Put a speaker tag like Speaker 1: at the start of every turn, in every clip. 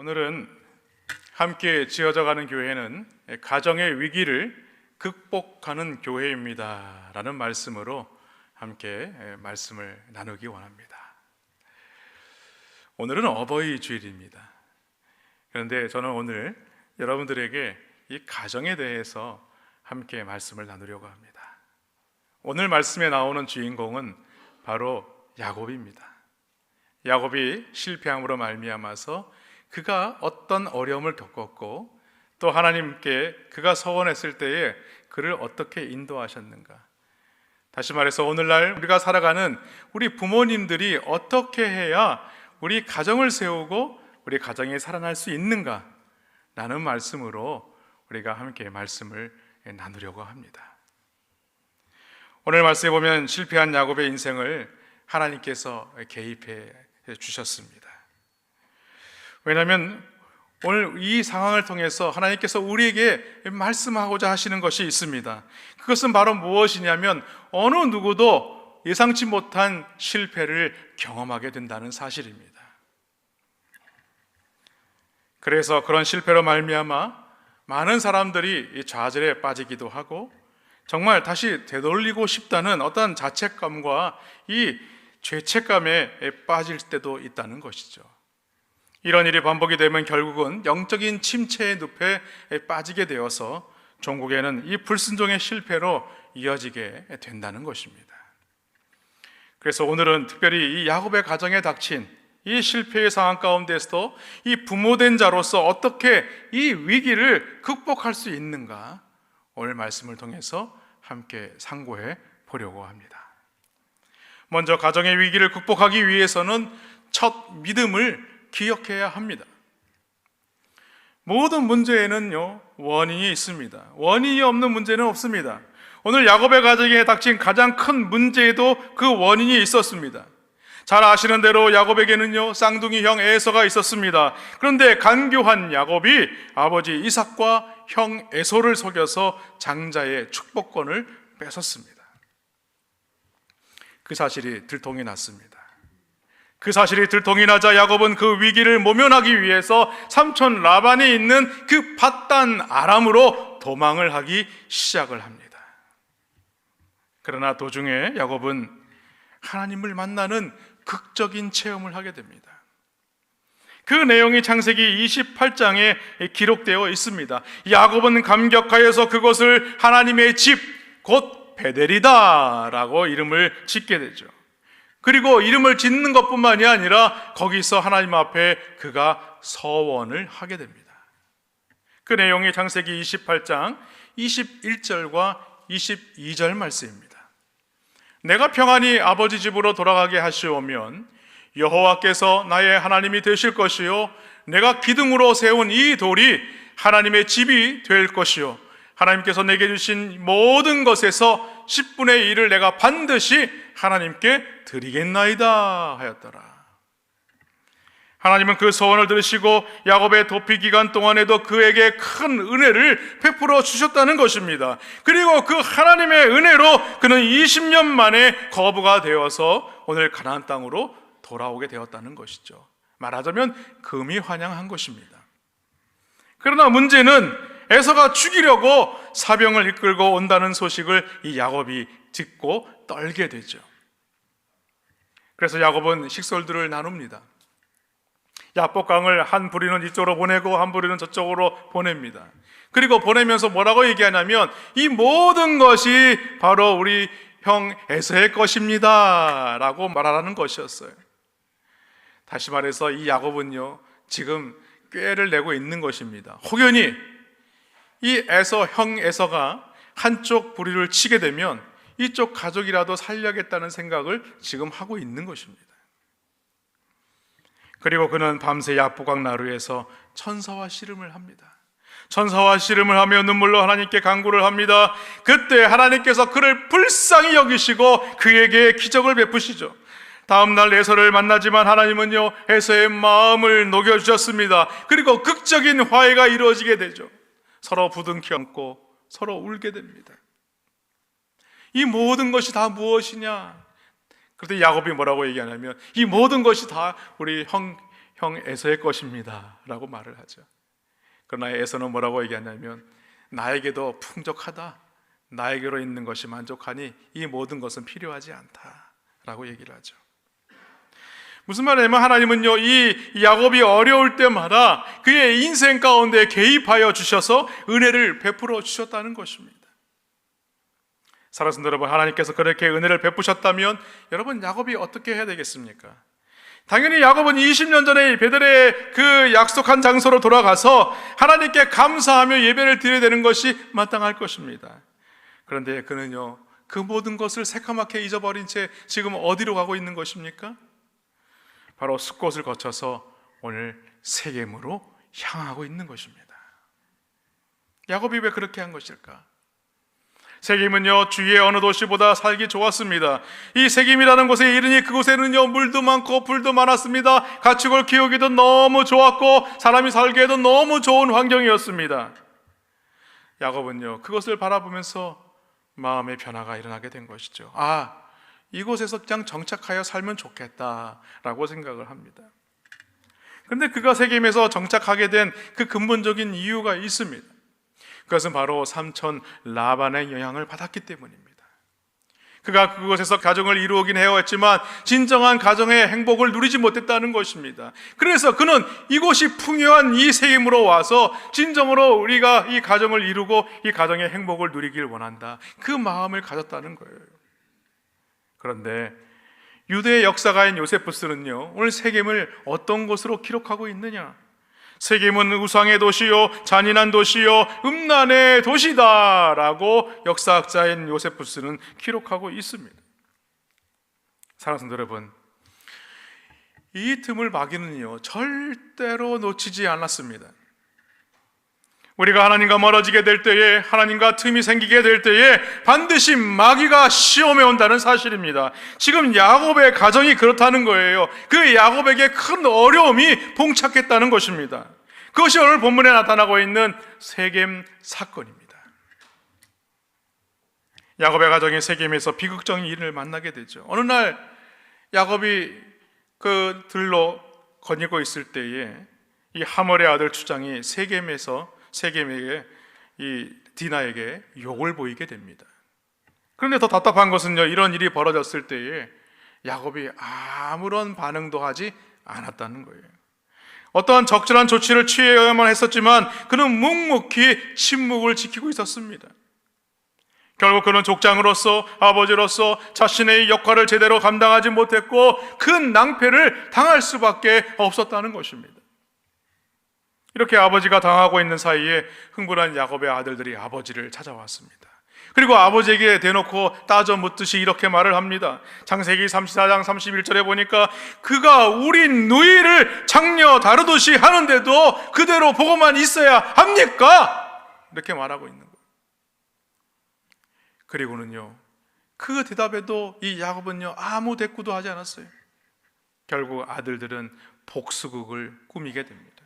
Speaker 1: 오늘은 함께 지어져가는 교회는 가정의 위기를 극복하는 교회입니다 라는 말씀으로 함께 말씀을 나누기 원합니다. 오늘은 어버이 주일입니다. 그런데 저는 오늘 여러분들에게 이 가정에 대해서 함께 말씀을 나누려고 합니다. 오늘 말씀에 나오는 주인공은 바로 야곱입니다. 야곱이 실패함으로 말미암아서 그가 어떤 어려움을 겪었고 또 하나님께 그가 서원했을 때에 그를 어떻게 인도하셨는가, 다시 말해서 오늘날 우리가 살아가는 우리 부모님들이 어떻게 해야 우리 가정을 세우고 우리 가정이 살아날 수 있는가 라는 말씀으로 우리가 함께 말씀을 나누려고 합니다. 오늘 말씀에 보면 실패한 야곱의 인생을 하나님께서 개입해 주셨습니다. 왜냐하면 오늘 이 상황을 통해서 하나님께서 우리에게 말씀하고자 하시는 것이 있습니다. 그것은 바로 무엇이냐면 어느 누구도 예상치 못한 실패를 경험하게 된다는 사실입니다. 그래서 그런 실패로 말미암아 많은 사람들이 좌절에 빠지기도 하고 정말 다시 되돌리고 싶다는 어떤 자책감과 이 죄책감에 빠질 때도 있다는 것이죠. 이런 일이 반복이 되면 결국은 영적인 침체의 늪에 빠지게 되어서 종국에는 이 불순종의 실패로 이어지게 된다는 것입니다. 그래서 오늘은 특별히 이 야곱의 가정에 닥친 이 실패의 상황 가운데서도 이 부모된 자로서 어떻게 이 위기를 극복할 수 있는가, 오늘 말씀을 통해서 함께 상고해 보려고 합니다. 먼저 가정의 위기를 극복하기 위해서는 첫 믿음을 기억해야 합니다. 모든 문제에는요 원인이 있습니다. 원인이 없는 문제는 없습니다. 오늘 야곱의 가정에 닥친 가장 큰 문제에도 그 원인이 있었습니다. 잘 아시는 대로 야곱에게는요 쌍둥이 형 에서가 있었습니다. 그런데 간교한 야곱이 아버지 이삭과 형 에서를 속여서 장자의 축복권을 뺏었습니다. 그 사실이 들통이 났습니다. 그 사실이 들통이 나자 야곱은 그 위기를 모면하기 위해서 삼촌 라반이 있는 그 밧단 아람으로 도망을 하기 시작을 합니다. 그러나 도중에 야곱은 하나님을 만나는 극적인 체험을 하게 됩니다. 그 내용이 창세기 28장에 기록되어 있습니다. 야곱은 감격하여서 그것을 하나님의 집, 곧 베델이다 라고 이름을 짓게 되죠. 그리고 이름을 짓는 것뿐만이 아니라 거기서 하나님 앞에 그가 서원을 하게 됩니다. 그 내용이 창세기 28장 21절과 22절 말씀입니다. 내가 평안히 아버지 집으로 돌아가게 하시오면 여호와께서 나의 하나님이 되실 것이요 내가 기둥으로 세운 이 돌이 하나님의 집이 될 것이요 하나님께서 내게 주신 모든 것에서 10분의 1을 내가 반드시 하나님께 드리겠나이다 하였더라. 하나님은 그 소원을 들으시고 야곱의 도피 기간 동안에도 그에게 큰 은혜를 베풀어 주셨다는 것입니다. 그리고 그 하나님의 은혜로 그는 20년 만에 거부가 되어서 오늘 가나안 땅으로 돌아오게 되었다는 것이죠. 말하자면 금이 환영한 것입니다. 그러나 문제는 에서가 죽이려고 사병을 이끌고 온다는 소식을 이 야곱이 듣고 떨게 되죠. 그래서 야곱은 식솔들을 나눕니다. 야복강을 한 부리는 이쪽으로 보내고 한 부리는 저쪽으로 보냅니다. 그리고 보내면서 뭐라고 얘기하냐면 이 모든 것이 바로 우리 형 에서의 것입니다 라고 말하라는 것이었어요. 다시 말해서 이 야곱은요 지금 꾀를 내고 있는 것입니다. 혹여니 이 형 에서가 한쪽 부리를 치게 되면 이쪽 가족이라도 살려야겠다는 생각을 지금 하고 있는 것입니다. 그리고 그는 밤새 야복강 나루에서 천사와 씨름을 합니다. 천사와 씨름을 하며 눈물로 하나님께 간구를 합니다. 그때 하나님께서 그를 불쌍히 여기시고 그에게 기적을 베푸시죠. 다음 날 에서를 만나지만 하나님은요 에서의 마음을 녹여주셨습니다. 그리고 극적인 화해가 이루어지게 되죠. 서로 부둥켜 안고 서로 울게 됩니다. 이 모든 것이 다 무엇이냐? 그런데 야곱이 뭐라고 얘기하냐면 이 모든 것이 다 우리 형 형 에서의 것입니다 라고 말을 하죠. 그러나 에서는 뭐라고 얘기하냐면 나에게도 풍족하다, 나에게로 있는 것이 만족하니 이 모든 것은 필요하지 않다 라고 얘기를 하죠. 무슨 말이냐면 하나님은요, 이 야곱이 어려울 때마다 그의 인생 가운데 개입하여 주셔서 은혜를 베풀어 주셨다는 것입니다. 사랑하는 여러분, 하나님께서 그렇게 은혜를 베푸셨다면 여러분, 야곱이 어떻게 해야 되겠습니까? 당연히 야곱은 20년 전에 베들의 그 약속한 장소로 돌아가서 하나님께 감사하며 예배를 드려야 되는 것이 마땅할 것입니다. 그런데 그는요, 그 모든 것을 새카맣게 잊어버린 채 지금 어디로 가고 있는 것입니까? 바로 숫곳을 거쳐서 오늘 세겜으로 향하고 있는 것입니다. 야곱이 왜 그렇게 한 것일까? 세겜은요, 주위의 어느 도시보다 살기 좋았습니다. 이 세겜이라는 곳에 이르니 그곳에는요, 물도 많고 풀도 많았습니다. 가축을 키우기도 너무 좋았고 사람이 살기에도 너무 좋은 환경이었습니다. 야곱은요, 그것을 바라보면서 마음의 변화가 일어나게 된 것이죠. 이곳에서 그냥 정착하여 살면 좋겠다라고 생각을 합니다. 그런데 그가 세겜에서 정착하게 된 그 근본적인 이유가 있습니다. 그것은 바로 삼촌 라반의 영향을 받았기 때문입니다. 그가 그곳에서 가정을 이루긴 해왔지만 진정한 가정의 행복을 누리지 못했다는 것입니다. 그래서 그는 이곳이 풍요한 이 세겜으로 와서 진정으로 우리가 이 가정을 이루고 이 가정의 행복을 누리길 원한다, 그 마음을 가졌다는 거예요. 그런데 유대의 역사가인 요세푸스는요, 오늘 세겜을 어떤 곳으로 기록하고 있느냐? 세겜은 우상의 도시요, 잔인한 도시요, 음란의 도시다 라고 역사학자인 요세푸스는 기록하고 있습니다. 사랑하는 여러분, 이 틈을 마귀는요, 절대로 놓치지 않았습니다. 우리가 하나님과 멀어지게 될 때에, 하나님과 틈이 생기게 될 때에 반드시 마귀가 시험해 온다는 사실입니다. 지금 야곱의 가정이 그렇다는 거예요. 그 야곱에게 큰 어려움이 봉착했다는 것입니다. 그것이 오늘 본문에 나타나고 있는 세겜 사건입니다. 야곱의 가정이 세겜에서 비극적인 일을 만나게 되죠. 어느 날 야곱이 그 들로 거닐고 있을 때에 이 하몰의 아들 추장이 세겜에게 이 디나에게 욕을 보이게 됩니다. 그런데 더 답답한 것은요, 이런 일이 벌어졌을 때에 야곱이 아무런 반응도 하지 않았다는 거예요. 어떠한 적절한 조치를 취해야만 했었지만 그는 묵묵히 침묵을 지키고 있었습니다. 결국 그는 족장으로서, 아버지로서 자신의 역할을 제대로 감당하지 못했고 큰 낭패를 당할 수밖에 없었다는 것입니다. 이렇게 아버지가 당하고 있는 사이에 흥분한 야곱의 아들들이 아버지를 찾아왔습니다. 그리고 아버지에게 대놓고 따져 묻듯이 이렇게 말을 합니다. 창세기 34장 31절에 보니까 그가 우리 누이를 장녀 다루듯이 하는데도 그대로 보고만 있어야 합니까? 이렇게 말하고 있는 거예요. 그리고는요, 그 대답에도 이 야곱은요, 아무 대꾸도 하지 않았어요. 결국 아들들은 복수극을 꾸미게 됩니다.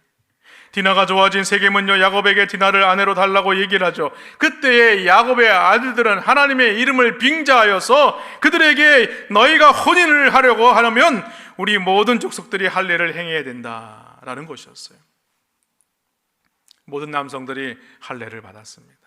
Speaker 1: 디나가 좋아진 세겜은요, 야곱에게 디나를 아내로 달라고 얘기를 하죠. 그때에 야곱의 아들들은 하나님의 이름을 빙자하여서 그들에게 너희가 혼인을 하려고 하려면 우리 모든 족속들이 할례를 행해야 된다라는 것이었어요. 모든 남성들이 할례를 받았습니다.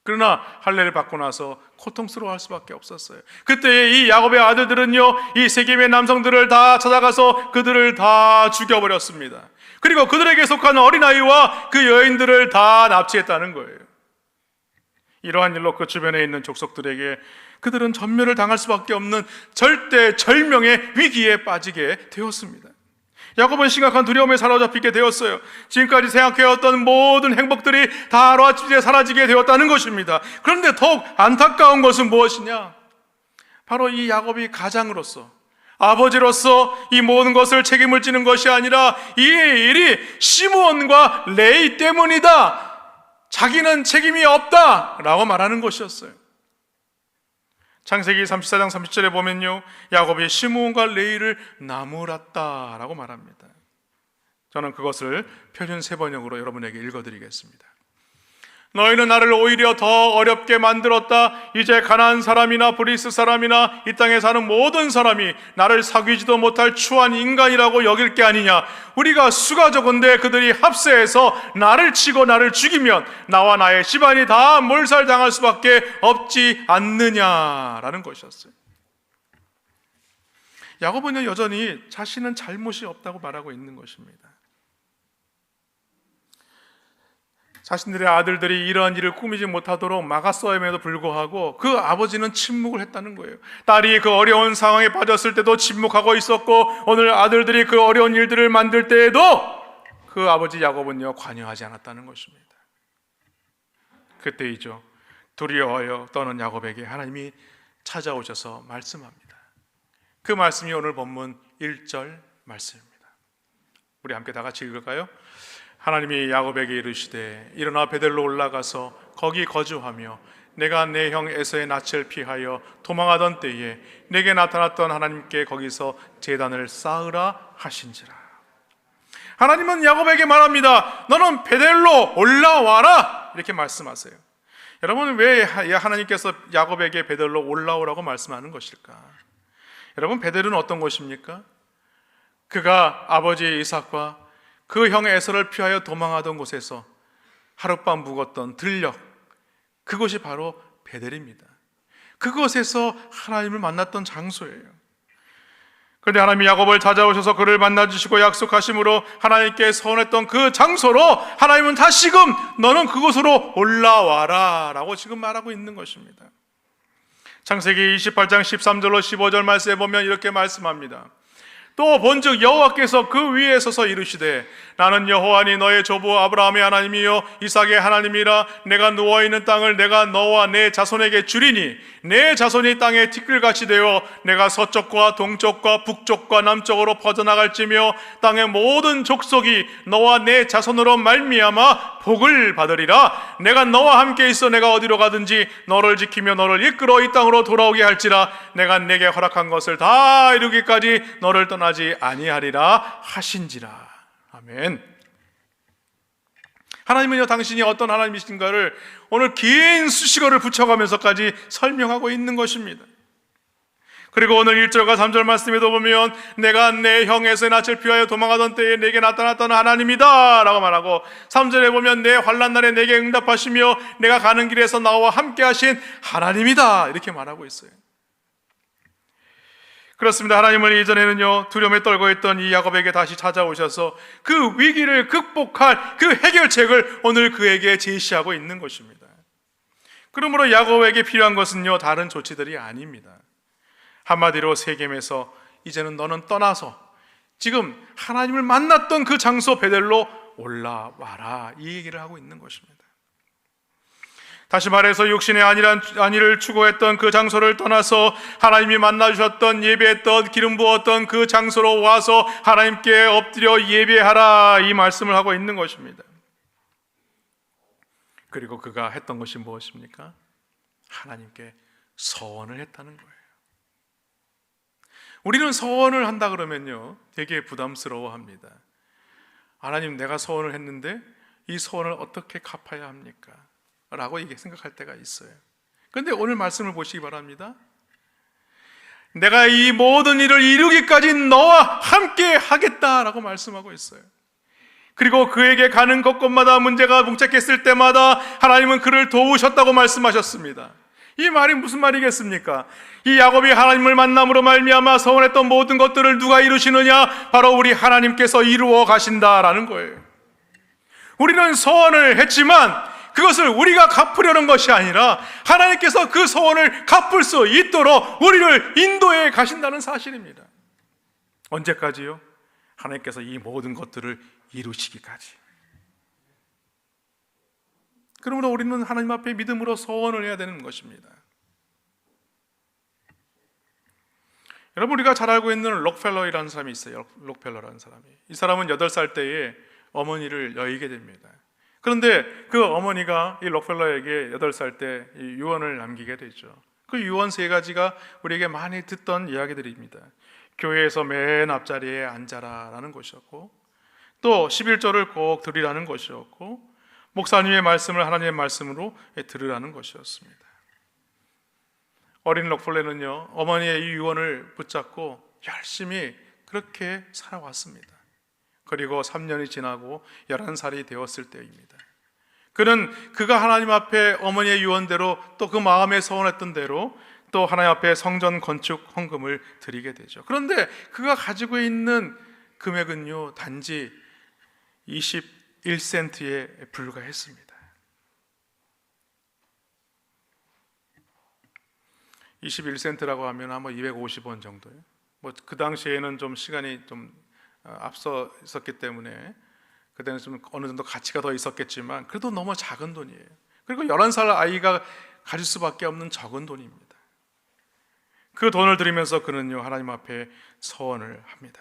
Speaker 1: 그러나 할례를 받고 나서 고통스러워할 수밖에 없었어요. 그때 이 야곱의 아들들은요, 이 세겜의 남성들을 다 찾아가서 그들을 다 죽여버렸습니다. 그리고 그들에게 속한 어린아이와 그 여인들을 다 납치했다는 거예요. 이러한 일로 그 주변에 있는 족속들에게 그들은 전멸을 당할 수밖에 없는 절대절명의 위기에 빠지게 되었습니다. 야곱은 심각한 두려움에 사로잡히게 되었어요. 지금까지 생각해왔던 모든 행복들이 다 하루아침에 사라지게 되었다는 것입니다. 그런데 더욱 안타까운 것은 무엇이냐? 바로 이 야곱이 가장으로서, 아버지로서 이 모든 것을 책임을 지는 것이 아니라 이 일이 시므온과 레위 때문이다, 자기는 책임이 없다 라고 말하는 것이었어요. 창세기 34장 30절에 보면요, 야곱이 시므온과 레위를 나무랐다라고 말합니다. 저는 그것을 표준 세번역으로 여러분에게 읽어드리겠습니다. 너희는 나를 오히려 더 어렵게 만들었다. 이제 가나안 사람이나 브리스 사람이나 이 땅에 사는 모든 사람이 나를 사귀지도 못할 추한 인간이라고 여길 게 아니냐. 우리가 수가 적은데 그들이 합세해서 나를 치고 나를 죽이면 나와 나의 집안이 다 몰살당할 수밖에 없지 않느냐라는 것이었어요. 야고보는 여전히 자신은 잘못이 없다고 말하고 있는 것입니다. 자신들의 아들들이 이러한 일을 꾸미지 못하도록 막았음에도 불구하고 그 아버지는 침묵을 했다는 거예요. 딸이 그 어려운 상황에 빠졌을 때도 침묵하고 있었고, 오늘 아들들이 그 어려운 일들을 만들 때에도 그 아버지 야고보는요 관여하지 않았다는 것입니다. 그때이죠, 두려워하여 떠는 야고보에게 하나님이 찾아오셔서 말씀합니다. 그 말씀이 오늘 본문 1절 말씀입니다. 우리 함께 다 같이 읽을까요? 하나님이 야고보에게 이르시되 일어나 베델로 올라가서 거기 거주하며 내가 내 형 에서의 낯을 피하여 도망하던 때에 내게 나타났던 하나님께 거기서 제단을 쌓으라 하신지라. 하나님은 야고보에게 말합니다. 너는 베델로 올라와라 이렇게 말씀하세요. 여러분, 왜 하나님께서 야고보에게 베델로 올라오라고 말씀하는 것일까? 여러분, 베델은 어떤 곳입니까? 그가 아버지 이삭과 그 형 에서를 피하여 도망하던 곳에서 하룻밤 묵었던 들녘, 그곳이 바로 베델입니다. 그곳에서 하나님을 만났던 장소예요. 그런데 하나님이 야고보를 찾아오셔서 그를 만나주시고 약속하심으로 하나님께 서원했던 그 장소로 하나님은 다시금 너는 그곳으로 올라와라 라고 지금 말하고 있는 것입니다. 창세기 28장 13절로 15절 말씀에 보면 이렇게 말씀합니다. 또 본즉 여호와께서 그 위에 서서 이르시되 나는 여호와니 너의 조부 아브라함의 하나님이요 이삭의 하나님이라. 내가 누워있는 땅을 내가 너와 내 자손에게 주리니 내 자손이 땅에 티끌같이 되어 내가 서쪽과 동쪽과 북쪽과 남쪽으로 퍼져나갈지며 땅의 모든 족속이 너와 내 자손으로 말미암아 복을 받으리라. 내가 너와 함께 있어 내가 어디로 가든지 너를 지키며 너를 이끌어 이 땅으로 돌아오게 할지라. 내가 내게 허락한 것을 다 이루기까지 너를 떠나지 아니하리라 하신지라. 아멘. 하나님은요 당신이 어떤 하나님이신가를 오늘 긴 수식어를 붙여가면서까지 설명하고 있는 것입니다. 그리고 오늘 1절과 3절 말씀에도 보면 내가 내 형 에서의 낯을 피하여 도망하던 때에 내게 나타났던 하나님이다 라고 말하고, 3절에 보면 내 환난 날에 내게 응답하시며 내가 가는 길에서 나와 함께 하신 하나님이다 이렇게 말하고 있어요. 그렇습니다. 하나님은 이전에는요 두려움에 떨고 있던 이 야고보에게 다시 찾아오셔서 그 위기를 극복할 그 해결책을 오늘 그에게 제시하고 있는 것입니다. 그러므로 야고보에게 필요한 것은요 다른 조치들이 아닙니다. 한마디로 세겜에서 이제는 너는 떠나서 지금 하나님을 만났던 그 장소 베델로 올라와라 이 얘기를 하고 있는 것입니다. 다시 말해서 육신의 안위를 추구했던 그 장소를 떠나서 하나님이 만나주셨던 예배했던 기름 부었던 그 장소로 와서 하나님께 엎드려 예배하라 이 말씀을 하고 있는 것입니다. 그리고 그가 했던 것이 무엇입니까? 하나님께 서원을 했다는 거예요. 우리는 서원을 한다 그러면요 되게 부담스러워합니다. 하나님, 내가 서원을 했는데 이 서원을 어떻게 갚아야 합니까? 라고 이게 생각할 때가 있어요. 그런데 오늘 말씀을 보시기 바랍니다. 내가 이 모든 일을 이루기까지 너와 함께 하겠다라고 말씀하고 있어요. 그리고 그에게 가는 곳곳마다 문제가 봉착했을 때마다 하나님은 그를 도우셨다고 말씀하셨습니다. 이 말이 무슨 말이겠습니까? 이 야곱이 하나님을 만남으로 말미암아 서원했던 모든 것들을 누가 이루시느냐? 바로 우리 하나님께서 이루어 가신다라는 거예요. 우리는 서원을 했지만 그것을 우리가 갚으려는 것이 아니라 하나님께서 그 소원을 갚을 수 있도록 우리를 인도해 가신다는 사실입니다. 언제까지요? 하나님께서 이 모든 것들을 이루시기까지. 그러므로 우리는 하나님 앞에 믿음으로 소원을 해야 되는 것입니다. 여러분, 우리가 잘 알고 있는 록펠러라는 사람이 있어요. 록펠러라는 사람이. 이 사람은 8살 때에 어머니를 여의게 됩니다. 그런데 그 어머니가 이 록펠러에게 8살 때 유언을 남기게 되죠. 그 유언 3가지가 우리에게 많이 듣던 이야기들입니다. 교회에서 맨 앞자리에 앉아라 라는 것이었고, 또 11조를 꼭 드리라는 것이었고, 목사님의 말씀을 하나님의 말씀으로 들으라는 것이었습니다. 어린 록펠러는요, 어머니의 이 유언을 붙잡고 열심히 그렇게 살아왔습니다. 그리고 3년이 지나고 11살이 되었을 때입니다. 그가 하나님 앞에 어머니의 유언대로 또 그 마음에 소원했던 대로 또 하나님 앞에 성전 건축 헌금을 드리게 되죠. 그런데 그가 가지고 있는 금액은요, 단지 21센트에 불과했습니다. 21센트라고 하면 아마 250원 정도예요. 그 당시에는 좀 시간이 좀 앞서 있었기 때문에 그때는 좀 어느 정도 가치가 더 있었겠지만 그래도 너무 작은 돈이에요. 그리고 11살 아이가 가질 수밖에 없는 적은 돈입니다. 그 돈을 드리면서 그는요, 하나님 앞에 서원을 합니다.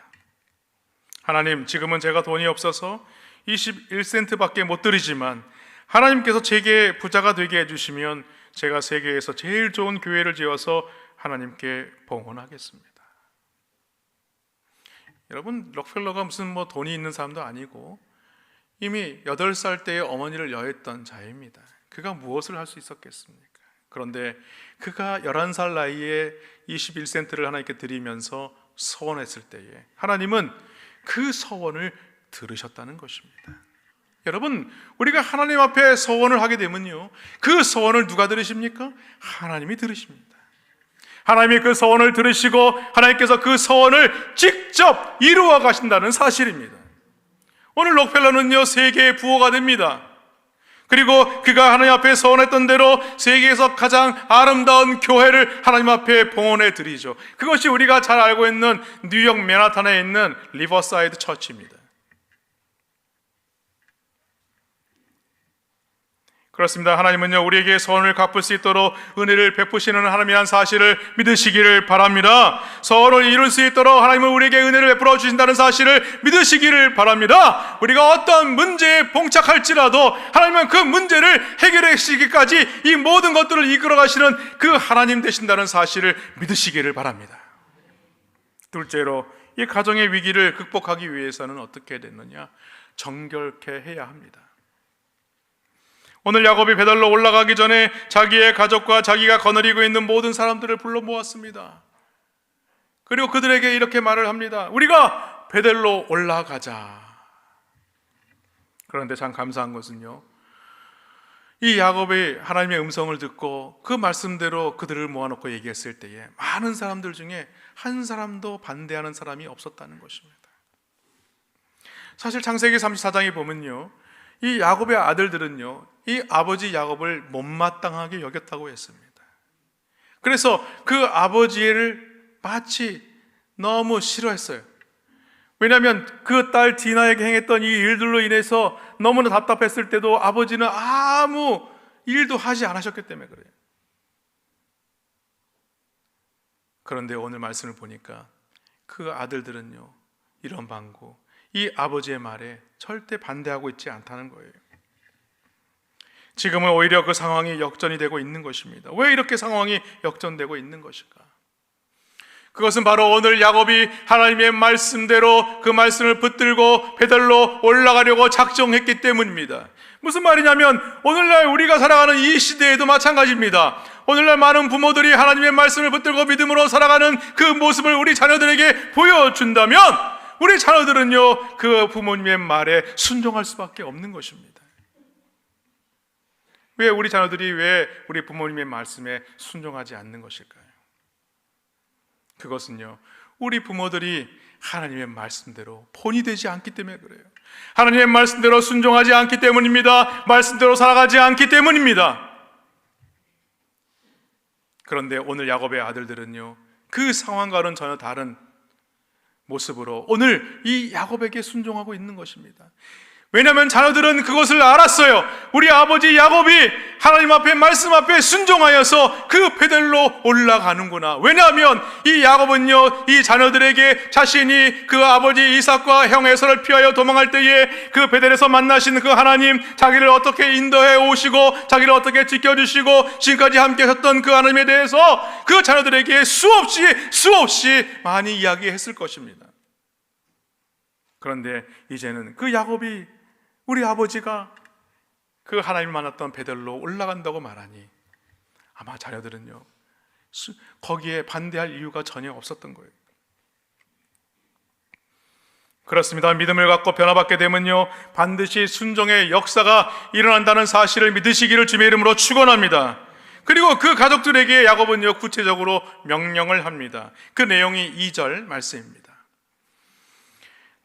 Speaker 1: 하나님, 지금은 제가 돈이 없어서 21센트밖에 못 드리지만 하나님께서 제게 부자가 되게 해주시면 제가 세계에서 제일 좋은 교회를 지어서 하나님께 봉헌하겠습니다. 여러분, 록펠러가 무슨 돈이 있는 사람도 아니고 이미 8살 때에 어머니를 여했던 자입니다. 그가 무엇을 할 수 있었겠습니까? 그런데 그가 11살 나이에 21센트를 하나님께 드리면서 서원했을 때에 하나님은 그 서원을 들으셨다는 것입니다. 여러분, 우리가 하나님 앞에 서원을 하게 되면요, 그 서원을 누가 들으십니까? 하나님이 들으십니다. 하나님이 그 서원을 들으시고 하나님께서 그 서원을 직접 이루어 가신다는 사실입니다. 오늘 록펠러는요, 세계의 부호가 됩니다. 그리고 그가 하나님 앞에 서원했던 대로 세계에서 가장 아름다운 교회를 하나님 앞에 봉헌해 드리죠. 그것이 우리가 잘 알고 있는 뉴욕 맨하탄에 있는 리버사이드 처치입니다. 그렇습니다. 하나님은요, 우리에게 서원을 갚을 수 있도록 은혜를 베푸시는 하나님이라는 사실을 믿으시기를 바랍니다. 서원을 이룰 수 있도록 하나님은 우리에게 은혜를 베풀어 주신다는 사실을 믿으시기를 바랍니다. 우리가 어떤 문제에 봉착할지라도 하나님은 그 문제를 해결해 주시기까지 이 모든 것들을 이끌어 가시는 그 하나님 되신다는 사실을 믿으시기를 바랍니다. 둘째로, 이 가정의 위기를 극복하기 위해서는 어떻게 됐느냐? 정결케 해야 합니다. 오늘 야곱이 베델로 올라가기 전에 자기의 가족과 자기가 거느리고 있는 모든 사람들을 불러 모았습니다. 그리고 그들에게 이렇게 말을 합니다. 우리가 베델로 올라가자. 그런데 참 감사한 것은요, 이 야곱이 하나님의 음성을 듣고 그 말씀대로 그들을 모아놓고 얘기했을 때에 많은 사람들 중에 한 사람도 반대하는 사람이 없었다는 것입니다. 사실 창세기 34장에 보면요, 이 야곱의 아들들은요, 이 아버지 야곱을 못마땅하게 여겼다고 했습니다. 그래서 그 아버지를 마치 너무 싫어했어요. 왜냐하면 그 딸 디나에게 행했던 이 일들로 인해서 너무나 답답했을 때도 아버지는 아무 일도 하지 않으셨기 때문에 그래요. 그런데 오늘 말씀을 보니까 그 아들들은요, 이런 방구, 이 아버지의 말에 절대 반대하고 있지 않다는 거예요. 지금은 오히려 그 상황이 역전이 되고 있는 것입니다. 왜 이렇게 상황이 역전되고 있는 것일까? 그것은 바로 오늘 야곱이 하나님의 말씀대로 그 말씀을 붙들고 베델로 올라가려고 작정했기 때문입니다. 무슨 말이냐면 오늘날 우리가 살아가는 이 시대에도 마찬가지입니다. 오늘날 많은 부모들이 하나님의 말씀을 붙들고 믿음으로 살아가는 그 모습을 우리 자녀들에게 보여준다면 우리 자녀들은요, 그 부모님의 말에 순종할 수밖에 없는 것입니다. 왜 우리 자녀들이 왜 우리 부모님의 말씀에 순종하지 않는 것일까요? 그것은요, 우리 부모들이 하나님의 말씀대로 본이 되지 않기 때문에 그래요. 하나님의 말씀대로 순종하지 않기 때문입니다. 말씀대로 살아가지 않기 때문입니다. 그런데 오늘 야곱의 아들들은요, 그 상황과는 전혀 다른 모습으로 오늘 이 야곱에게 순종하고 있는 것입니다. 왜냐하면 자녀들은 그것을 알았어요. 우리 아버지 야곱이 하나님 앞에 말씀 앞에 순종하여서 그 베델로 올라가는구나. 왜냐하면 이 야곱은요, 이 자녀들에게 자신이 그 아버지 이삭과 형 에서를 피하여 도망할 때에 그 베델에서 만나신 그 하나님, 자기를 어떻게 인도해 오시고 자기를 어떻게 지켜주시고 지금까지 함께 하셨던 그 하나님에 대해서 그 자녀들에게 수없이 많이 이야기했을 것입니다. 그런데 이제는 그 야곱이, 우리 아버지가 그 하나님을 만났던 베델로 올라간다고 말하니 아마 자녀들은요 거기에 반대할 이유가 전혀 없었던 거예요. 그렇습니다. 믿음을 갖고 변화받게 되면요 반드시 순종의 역사가 일어난다는 사실을 믿으시기를 주님의 이름으로 축원합니다. 그리고 그 가족들에게 야곱은요 구체적으로 명령을 합니다. 그 내용이 2절 말씀입니다.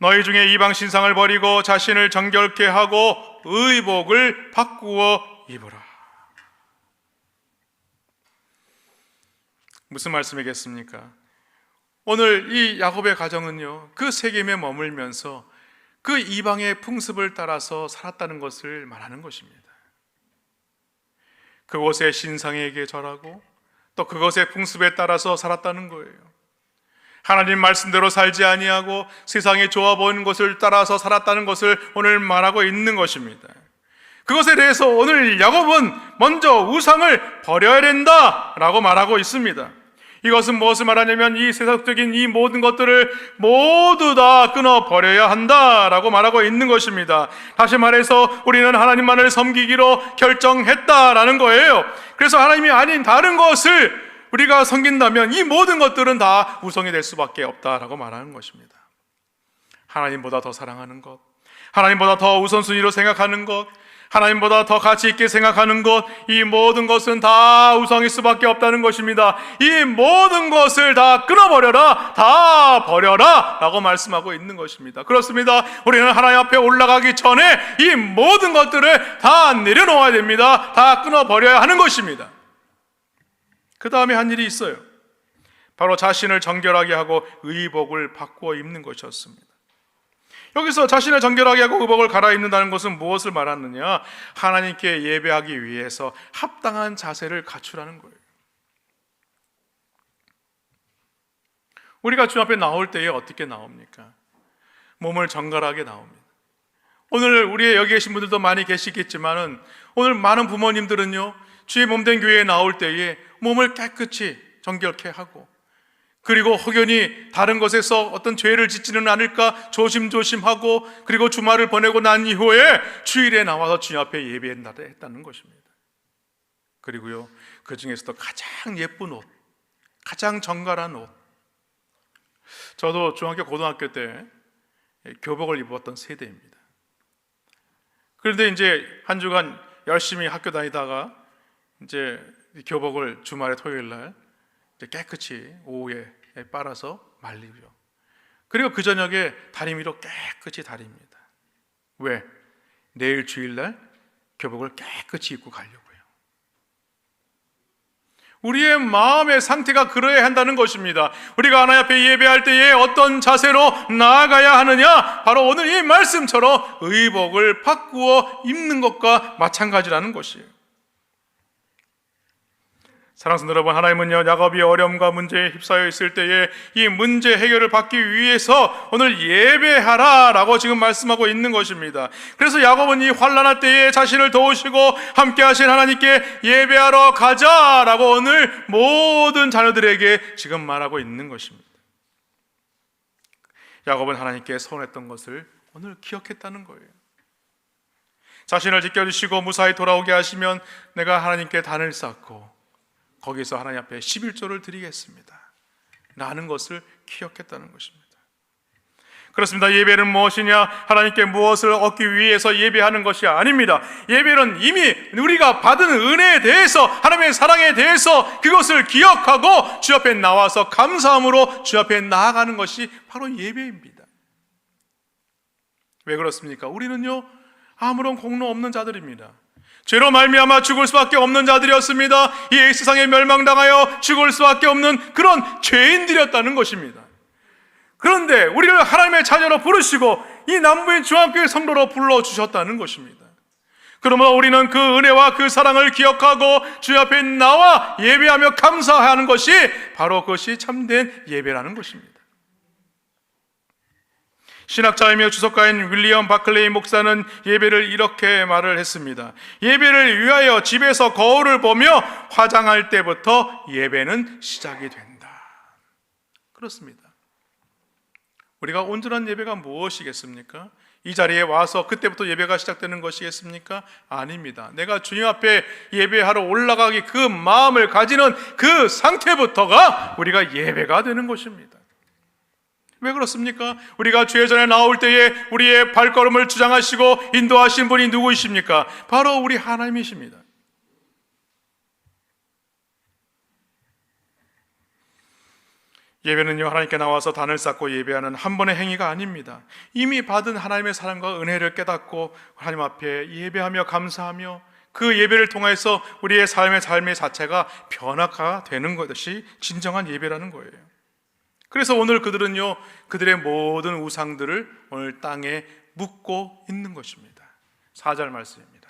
Speaker 1: 너희 중에 이방 신상을 버리고 자신을 정결케 하고 의복을 바꾸어 입으라. 무슨 말씀이겠습니까? 오늘 이 야곱의 가정은요 그 세겜에 머물면서 그 이방의 풍습을 따라서 살았다는 것을 말하는 것입니다. 그곳의 신상에게 절하고 또 그것의 풍습에 따라서 살았다는 거예요. 하나님 말씀대로 살지 아니하고 세상에 좋아 보이는 것을 따라서 살았다는 것을 오늘 말하고 있는 것입니다. 그것에 대해서 오늘 야곱은 먼저 우상을 버려야 된다라고 말하고 있습니다. 이것은 무엇을 말하냐면 이 세상적인 이 모든 것들을 모두 다 끊어버려야 한다라고 말하고 있는 것입니다. 다시 말해서 우리는 하나님만을 섬기기로 결정했다라는 거예요. 그래서 하나님이 아닌 다른 것을 우리가 섬긴다면 이 모든 것들은 다 우상이 될 수밖에 없다라고 말하는 것입니다. 하나님보다 더 사랑하는 것, 하나님보다 더 우선순위로 생각하는 것, 하나님보다 더 가치 있게 생각하는 것, 이 모든 것은 다 우상일 수밖에 없다는 것입니다. 이 모든 것을 다 끊어버려라, 다 버려라 라고 말씀하고 있는 것입니다. 그렇습니다. 우리는 하나님 앞에 올라가기 전에 이 모든 것들을 다 내려놓아야 됩니다. 다 끊어버려야 하는 것입니다. 그 다음에 한 일이 있어요. 바로 자신을 정결하게 하고 의복을 바꾸어 입는 것이었습니다. 여기서 자신을 정결하게 하고 의복을 갈아입는다는 것은 무엇을 말하느냐? 하나님께 예배하기 위해서 합당한 자세를 갖추라는 거예요. 우리가 주 앞에 나올 때에 어떻게 나옵니까? 몸을 정갈하게 나옵니다. 오늘 우리 여기 계신 분들도 많이 계시겠지만은 오늘 많은 부모님들은요 주의 몸된 교회에 나올 때에 몸을 깨끗이 정결케 하고 그리고 혹여니 다른 것에서 어떤 죄를 짓지는 않을까 조심조심하고 그리고 주말을 보내고 난 이후에 주일에 나와서 주님 앞에 예배했다는 것입니다. 그리고요 그 중에서도 가장 예쁜 옷, 가장 정갈한 옷. 저도 중학교 고등학교 때 교복을 입었던 세대입니다. 그런데 이제 한 주간 열심히 학교 다니다가 이제 교복을 주말에 토요일 날 깨끗이 오후에 빨아서 말리죠. 그리고 그 저녁에 다리미로 깨끗이 다립니다. 왜? 내일 주일날 교복을 깨끗이 입고 가려고요. 우리의 마음의 상태가 그러해야 한다는 것입니다. 우리가 하나님 앞에 예배할 때에 어떤 자세로 나아가야 하느냐? 바로 오늘 이 말씀처럼 의복을 바꾸어 입는 것과 마찬가지라는 것이에요. 사랑하는 여러분, 하나님은요 야곱이 어려움과 문제에 휩싸여 있을 때에 이 문제 해결을 받기 위해서 오늘 예배하라 라고 지금 말씀하고 있는 것입니다. 그래서 야곱은 이 환난할 때에 자신을 도우시고 함께 하신 하나님께 예배하러 가자 라고 오늘 모든 자녀들에게 지금 말하고 있는 것입니다. 야곱은 하나님께 서운했던 것을 오늘 기억했다는 거예요. 자신을 지켜주시고 무사히 돌아오게 하시면 내가 하나님께 단을 쌓고 거기서 하나님 앞에 11조를 드리겠습니다 라는 것을 기억했다는 것입니다. 그렇습니다. 예배는 무엇이냐? 하나님께 무엇을 얻기 위해서 예배하는 것이 아닙니다. 예배는 이미 우리가 받은 은혜에 대해서 하나님의 사랑에 대해서 그것을 기억하고 주 앞에 나와서 감사함으로 주 앞에 나아가는 것이 바로 예배입니다. 왜 그렇습니까? 우리는요 아무런 공로 없는 자들입니다. 죄로 말미암아 죽을 수밖에 없는 자들이었습니다. 이 세상에 멸망당하여 죽을 수밖에 없는 그런 죄인들이었다는 것입니다. 그런데 우리를 하나님의 자녀로 부르시고 이 남부인 중앙교회 성도로 불러주셨다는 것입니다. 그러므로 우리는 그 은혜와 그 사랑을 기억하고 주 앞에 나와 예배하며 감사하는 것이 바로 그것이 참된 예배라는 것입니다. 신학자이며 주석가인 윌리엄 바클레이 목사는 예배를 이렇게 말을 했습니다. 예배를 위하여 집에서 거울을 보며 화장할 때부터 예배는 시작이 된다. 그렇습니다. 우리가 온전한 예배가 무엇이겠습니까? 이 자리에 와서 그때부터 예배가 시작되는 것이겠습니까? 아닙니다. 내가 주님 앞에 예배하러 올라가기 그 마음을 가지는 그 상태부터가 우리가 예배가 되는 것입니다. 왜 그렇습니까? 우리가 주의 전에 나올 때에 우리의 발걸음을 주장하시고 인도하신 분이 누구이십니까? 바로 우리 하나님이십니다. 예배는요, 하나님께 나와서 단을 쌓고 예배하는 한 번의 행위가 아닙니다. 이미 받은 하나님의 사랑과 은혜를 깨닫고 하나님 앞에 예배하며 감사하며 그 예배를 통해서 우리의 삶의 자체가 변화가 되는 것이 진정한 예배라는 거예요. 그래서 오늘 그들은요, 그들의 모든 우상들을 오늘 땅에 묻고 있는 것입니다. 4절 말씀입니다.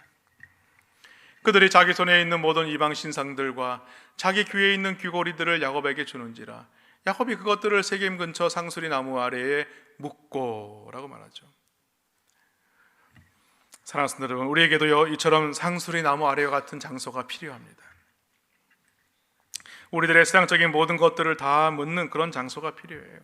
Speaker 1: 그들이 자기 손에 있는 모든 이방 신상들과 자기 귀에 있는 귀고리들을 야곱에게 주는지라 야곱이 그것들을 세겜 근처 상수리 나무 아래에 묻고 라고 말하죠. 사랑하는 성도 여러분, 우리에게도요 이처럼 상수리 나무 아래와 같은 장소가 필요합니다. 우리들의 세상적인 모든 것들을 다 묻는 그런 장소가 필요해요.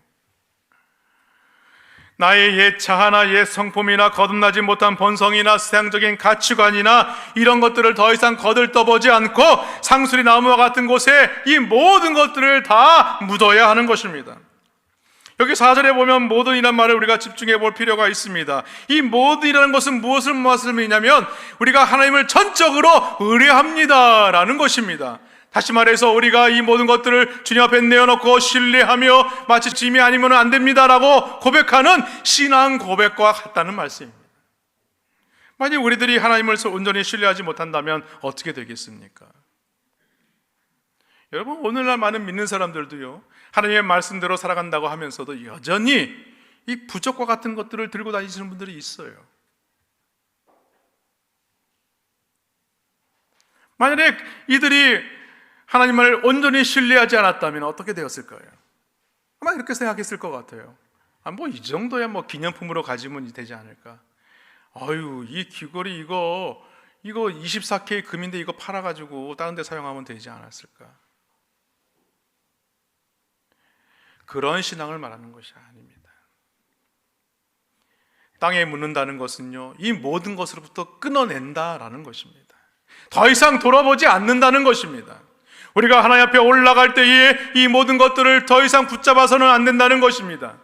Speaker 1: 나의 옛 자아나 옛 성품이나 거듭나지 못한 본성이나 세상적인 가치관이나 이런 것들을 더 이상 거들떠보지 않고 상수리 나무와 같은 곳에 이 모든 것들을 다 묻어야 하는 것입니다. 여기 4절에 보면 모든이란 말을 우리가 집중해 볼 필요가 있습니다. 이 모든이라는 것은 무엇을 말씀이냐면 우리가 하나님을 전적으로 의뢰합니다 라는 것입니다. 다시 말해서 우리가 이 모든 것들을 주님 앞에 내어놓고 신뢰하며 마치 주님이 아니면 안 됩니다라고 고백하는 신앙 고백과 같다는 말씀입니다. 만약 우리들이 하나님을 온전히 신뢰하지 못한다면 어떻게 되겠습니까? 여러분, 오늘날 많은 믿는 사람들도요 하나님의 말씀대로 살아간다고 하면서도 여전히 이 부적과 같은 것들을 들고 다니시는 분들이 있어요. 만약에 이들이 하나님을 온전히 신뢰하지 않았다면 어떻게 되었을까요? 아마 이렇게 생각했을 것 같아요. 뭐 이 정도야 뭐 기념품으로 가지면 되지 않을까? 아유, 이 귀걸이 이거 24K 금인데 이거 팔아가지고 다른 데 사용하면 되지 않았을까? 그런 신앙을 말하는 것이 아닙니다. 땅에 묻는다는 것은요 이 모든 것으로부터 끊어낸다라는 것입니다. 더 이상 돌아보지 않는다는 것입니다. 우리가 하나님 앞에 올라갈 때에 이 모든 것들을 더 이상 붙잡아서는 안 된다는 것입니다.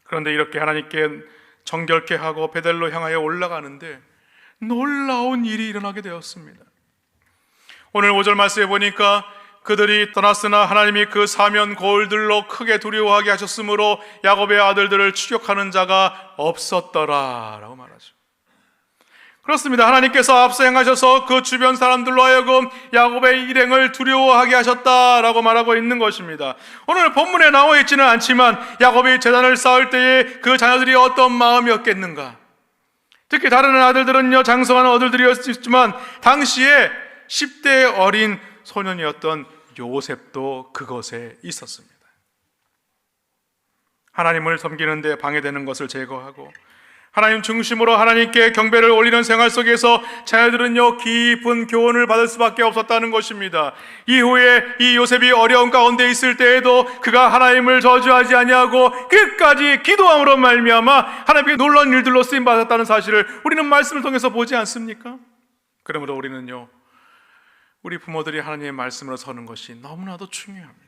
Speaker 1: 그런데 이렇게 하나님께 정결케 하고 베델로 향하여 올라가는데 놀라운 일이 일어나게 되었습니다. 오늘 5절 말씀에 보니까 그들이 떠났으나 하나님이 그 사면 거울들로 크게 두려워하게 하셨으므로 야곱의 아들들을 추격하는 자가 없었더라 라고 말하죠. 그렇습니다. 하나님께서 앞서 행하셔서 그 주변 사람들로 하여금 야곱의 일행을 두려워하게 하셨다라고 말하고 있는 것입니다. 오늘 본문에 나와 있지는 않지만 야곱이 제단을 쌓을 때에 그 자녀들이 어떤 마음이었겠는가? 특히 다른 아들들은요 장성한 아들들이었지만 당시에 10대 어린 소년이었던 요셉도 그것에 있었습니다. 하나님을 섬기는 데 방해되는 것을 제거하고 하나님 중심으로 하나님께 경배를 올리는 생활 속에서 자녀들은요 깊은 교훈을 받을 수밖에 없었다는 것입니다. 이후에 이 요셉이 어려운 가운데 있을 때에도 그가 하나님을 저주하지 아니하고 끝까지 기도함으로 말미암아 하나님께 놀라운 일들로 쓰임 받았다는 사실을 우리는 말씀을 통해서 보지 않습니까? 그러므로 우리는요 우리 부모들이 하나님의 말씀으로 서는 것이 너무나도 중요합니다.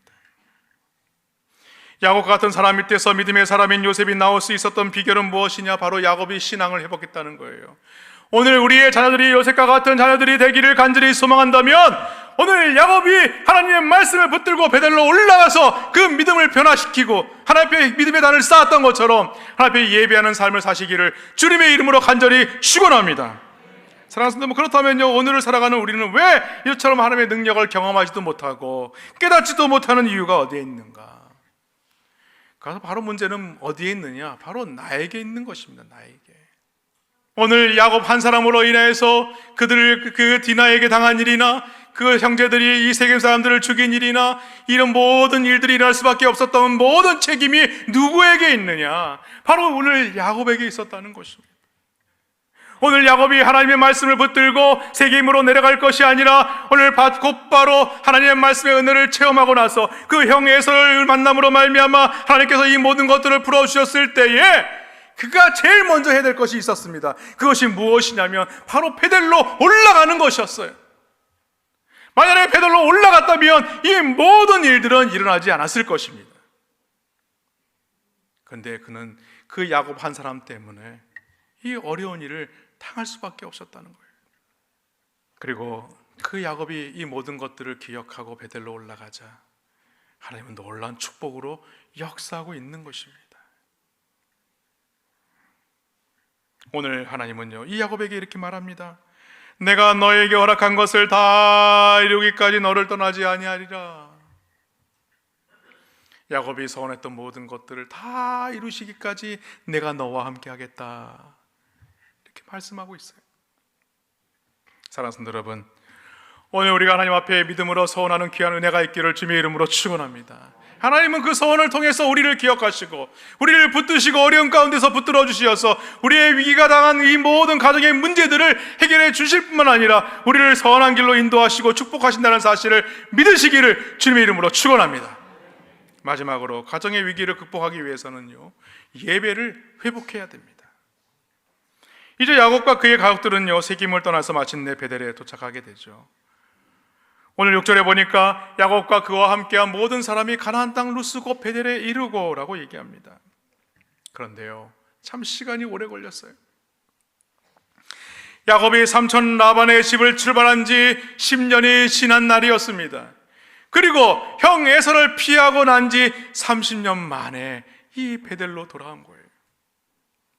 Speaker 1: 야곱과 같은 사람 밑에서 믿음의 사람인 요셉이 나올 수 있었던 비결은 무엇이냐? 바로 야곱이 신앙을 회복했다는 거예요. 오늘 우리의 자녀들이 요셉과 같은 자녀들이 되기를 간절히 소망한다면 오늘 야곱이 하나님의 말씀을 붙들고 베델로 올라가서 그 믿음을 변화시키고 하나님 앞에 믿음의 단을 쌓았던 것처럼 하나님 앞에 예배하는 삶을 사시기를 주님의 이름으로 간절히 축원합니다. 사랑하는 성도 여러분, 그렇다면요 오늘을 살아가는 우리는 왜 이처럼 하나님의 능력을 경험하지도 못하고 깨닫지도 못하는 이유가 어디에 있는가? 그래서 바로 문제는 어디에 있느냐? 바로 나에게 있는 것입니다. 나에게. 오늘 야곱 한 사람으로 인해서 그 디나에게 당한 일이나 그 형제들이 이 세겜 사람들을 죽인 일이나 이런 모든 일들이 일어날 수밖에 없었던 모든 책임이 누구에게 있느냐? 바로 오늘 야곱에게 있었다는 것입니다. 오늘 야곱이 하나님의 말씀을 붙들고 세겜으로 내려갈 것이 아니라 오늘 곧바로 하나님의 말씀의 은혜를 체험하고 나서 그 형 에서를 만남으로 말미암아 하나님께서 이 모든 것들을 풀어주셨을 때에 그가 제일 먼저 해야 될 것이 있었습니다. 그것이 무엇이냐면 바로 베델로 올라가는 것이었어요. 만약에 베델로 올라갔다면 이 모든 일들은 일어나지 않았을 것입니다. 그런데 그는 그 야곱 한 사람 때문에 이 어려운 일을 당할 수밖에 없었다는 거예요. 그리고 그 야곱이 이 모든 것들을 기억하고 베델로 올라가자 하나님은 놀라운 축복으로 역사하고 있는 것입니다. 오늘 하나님은요, 이 야곱에게 이렇게 말합니다. 내가 너에게 허락한 것을 다 이루기까지 너를 떠나지 아니하리라. 야곱이 서원했던 모든 것들을 다 이루시기까지 내가 너와 함께 하겠다, 이렇게 말씀하고 있어요. 사랑하는 성도 여러분, 오늘 우리가 하나님 앞에 믿음으로 서원하는 귀한 은혜가 있기를 주님의 이름으로 축원합니다. 하나님은 그 서원을 통해서 우리를 기억하시고 우리를 붙드시고 어려운 가운데서 붙들어 주시어서 우리의 위기가 당한 이 모든 가정의 문제들을 해결해 주실 뿐만 아니라 우리를 선한 길로 인도하시고 축복하신다는 사실을 믿으시기를 주님의 이름으로 축원합니다. 마지막으로 가정의 위기를 극복하기 위해서는요, 예배를 회복해야 됩니다. 이제 야곱과 그의 가족들은요, 세겜을 떠나서 마침내 베델에 도착하게 되죠. 오늘 6절에 보니까 야곱과 그와 함께한 모든 사람이 가나안 땅 루스 곧 베델에 이르고 라고 얘기합니다. 그런데요, 참 시간이 오래 걸렸어요. 야곱이 삼촌 라반의 집을 출발한 지 10년이 지난 날이었습니다. 그리고 형 에서를 피하고 난 지 30년 만에 이 베델로 돌아온 거예요.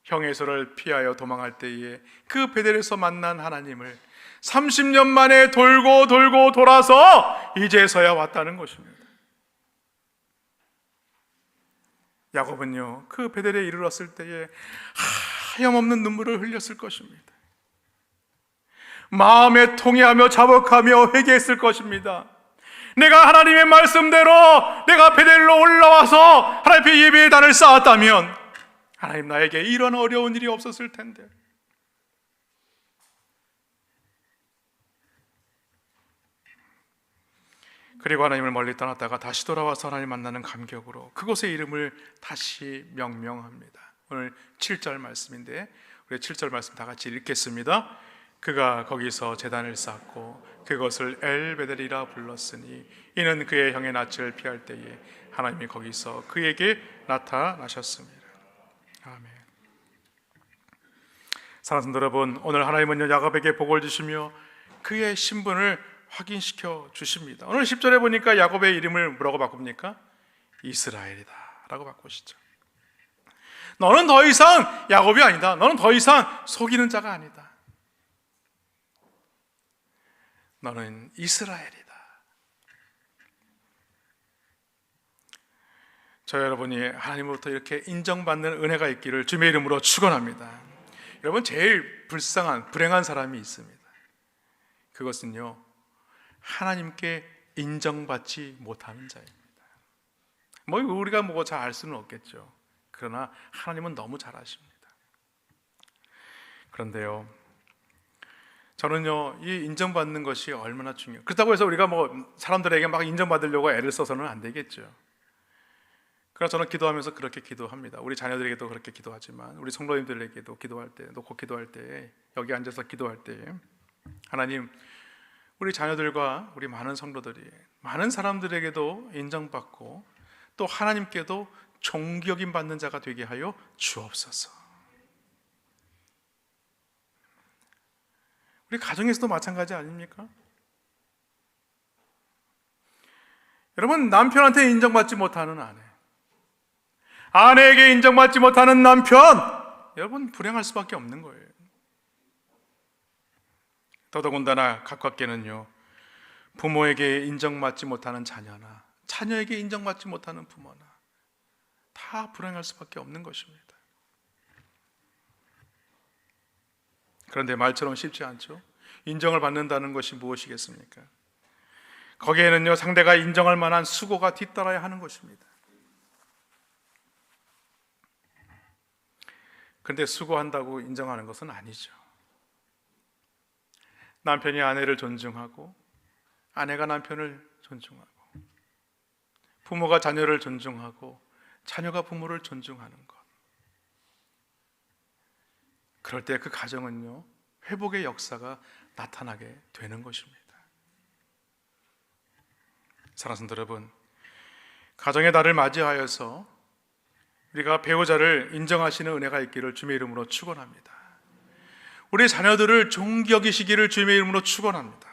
Speaker 1: 형 에서를 피하여 도망할 때에 그 베델에서 만난 하나님을 30년 만에 돌고 돌아서 이제서야 왔다는 것입니다. 야곱은요, 그 베델에 이르렀을 때에 하염없는 눈물을 흘렸을 것입니다. 마음에 통회하며 자복하며 회개했을 것입니다. 내가 하나님의 말씀대로 내가 베델로 올라와서 하나님 앞에 예배의 단을 쌓았다면 하나님 나에게 이런 어려운 일이 없었을 텐데, 그리고 하나님을 멀리 떠났다가 다시 돌아와서 하나님 만나는 감격으로 그곳의 이름을 다시 명명합니다. 오늘 7절 말씀인데 우리 7절 말씀 다 같이 읽겠습니다. 그가 거기서 제단을 쌓고 그것을 엘베델이라 불렀으니 이는 그의 형의 낯을 피할 때에 하나님이 거기서 그에게 나타나셨습니다. 아멘. 사랑하는 성도 여러분, 오늘 하나님은 야곱에게 복을 주시며 그의 신분을 확인시켜 주십니다. 오늘 10절에 보니까 야곱의 이름을 뭐라고 바꿉니까? 이스라엘이다 라고 바꾸시죠. 너는 더 이상 야곱이 아니다. 너는 더 이상 속이는 자가 아니다. 너는 이스라엘이다. 저 여러분이 하나님으로부터 이렇게 인정받는 은혜가 있기를 주님의 이름으로 축원합니다. 여러분, 제일 불행한 사람이 있습니다. 그것은요, 하나님께 인정받지 못하는 자입니다. 우리가 잘 알 수는 없겠죠. 그러나 하나님은 너무 잘 아십니다. 그런데요, 저는요, 이 인정받는 것이 얼마나 중요해요. 그렇다고 해서 우리가 사람들에게 막 인정받으려고 애를 써서는 안 되겠죠. 그래서 저는 기도하면서 그렇게 기도합니다. 우리 자녀들에게도 그렇게 기도하지만 우리 성도님들에게도 기도할 때, 놓고 기도할 때, 여기 앉아서 기도할 때, 하나님, 우리 자녀들과 우리 많은 성도들이 많은 사람들에게도 인정받고 또 하나님께도 존경임 받는 자가 되게 하여 주옵소서. 우리 가정에서도 마찬가지 아닙니까? 여러분, 남편한테 인정받지 못하는 아내, 아내에게 인정받지 못하는 남편, 여러분 불행할 수밖에 없는 거예요. 더더군다나 가깝게는요, 부모에게 인정받지 못하는 자녀나 자녀에게 인정받지 못하는 부모나 다 불행할 수밖에 없는 것입니다. 그런데 말처럼 쉽지 않죠. 인정을 받는다는 것이 무엇이겠습니까? 거기에는요, 상대가 인정할 만한 수고가 뒤따라야 하는 것입니다. 그런데 수고한다고 인정하는 것은 아니죠. 남편이 아내를 존중하고 아내가 남편을 존중하고 부모가 자녀를 존중하고 자녀가 부모를 존중하는 것. 그럴 때 그 가정은요, 회복의 역사가 나타나게 되는 것입니다. 사랑하는 성도 여러분, 가정의 달을 맞이하여서 우리가 배우자를 인정하시는 은혜가 있기를 주님의 이름으로 축원합니다. 우리 자녀들을 존귀 여기시기를 주님의 이름으로 축원합니다.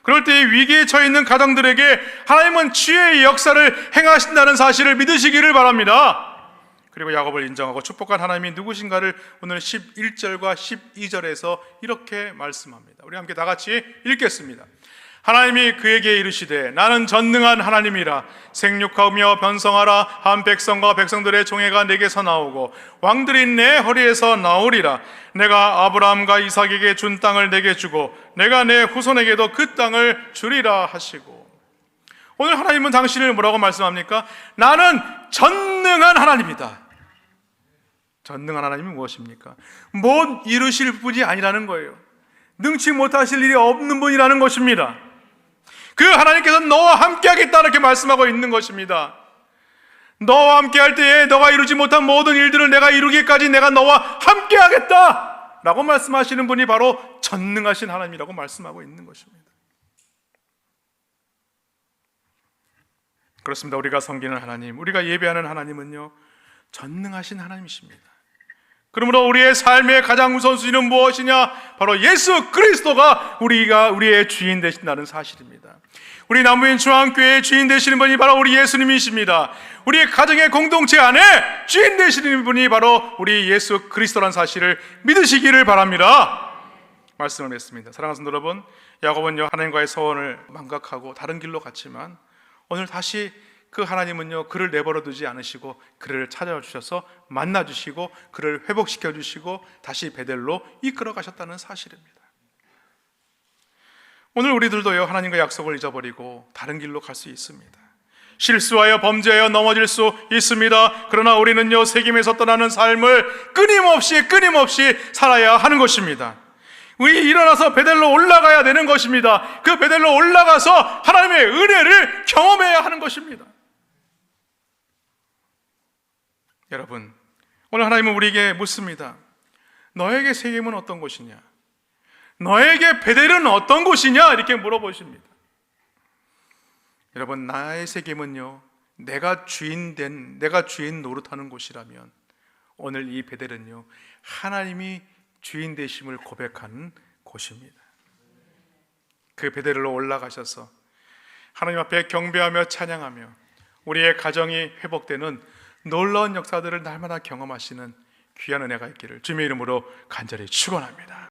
Speaker 1: 그럴 때 위기에 처해 있는 가정들에게 하나님은 치유의 역사를 행하신다는 사실을 믿으시기를 바랍니다. 그리고 야곱을 인정하고 축복한 하나님이 누구신가를 오늘 11절과 12절에서 이렇게 말씀합니다. 우리 함께 다 같이 읽겠습니다. 하나님이 그에게 이르시되 나는 전능한 하나님이라. 생육하며 번성하라. 한 백성과 백성들의 종애가 내게서 나오고 왕들이 내 허리에서 나오리라. 내가 아브라함과 이삭에게 준 땅을 내게 주고 내가 내 후손에게도 그 땅을 주리라 하시고. 오늘 하나님은 당신을 뭐라고 말씀합니까? 나는 전능한 하나님이다. 전능한 하나님이 무엇입니까? 못 이루실 분이 아니라는 거예요. 능치 못하실 일이 없는 분이라는 것입니다. 그 하나님께서 너와 함께 하겠다 이렇게 말씀하고 있는 것입니다. 너와 함께 할 때에 너가 이루지 못한 모든 일들을 내가 이루기까지 내가 너와 함께 하겠다 라고 말씀하시는 분이 바로 전능하신 하나님이라고 말씀하고 있는 것입니다. 그렇습니다. 우리가 섬기는 하나님, 우리가 예배하는 하나님은요, 전능하신 하나님이십니다. 그러므로 우리의 삶의 가장 우선순위는 무엇이냐? 바로 예수 그리스도가 우리의 주인 되신다는 사실입니다. 우리 남부인 중앙교회의 주인 되시는 분이 바로 우리 예수님이십니다. 우리의 가정의 공동체 안에 주인 되시는 분이 바로 우리 예수 그리스도라는 사실을 믿으시기를 바랍니다. 말씀을 맺습니다. 사랑하는 성도 여러분, 야곱은요, 하나님과의 서원을 망각하고 다른 길로 갔지만 오늘 다시 그 하나님은요, 그를 내버려 두지 않으시고 그를 찾아와 주셔서 만나 주시고 그를 회복시켜 주시고 다시 베델로 이끌어 가셨다는 사실입니다. 오늘 우리들도요, 하나님과 약속을 잊어버리고 다른 길로 갈 수 있습니다. 실수하여 범죄하여 넘어질 수 있습니다. 그러나 우리는요, 새김에서 떠나는 삶을 끊임없이 살아야 하는 것입니다. 우리 일어나서 베델로 올라가야 되는 것입니다. 그 베델로 올라가서 하나님의 은혜를 경험해야 하는 것입니다. 여러분, 오늘 하나님은 우리에게 묻습니다. 너에게 세겜은 어떤 곳이냐? 너에게 베델은 어떤 곳이냐? 이렇게 물어보십니다. 여러분, 나의 세겜은요, 내가 주인 노릇하는 곳이라면 오늘 이 베델은요, 하나님이 주인 되심을 고백하는 곳입니다. 그 베델로 올라가셔서 하나님 앞에 경배하며 찬양하며 우리의 가정이 회복되는 놀라운 역사들을 날마다 경험하시는 귀한 은혜가 있기를 주님의 이름으로 간절히 축원합니다.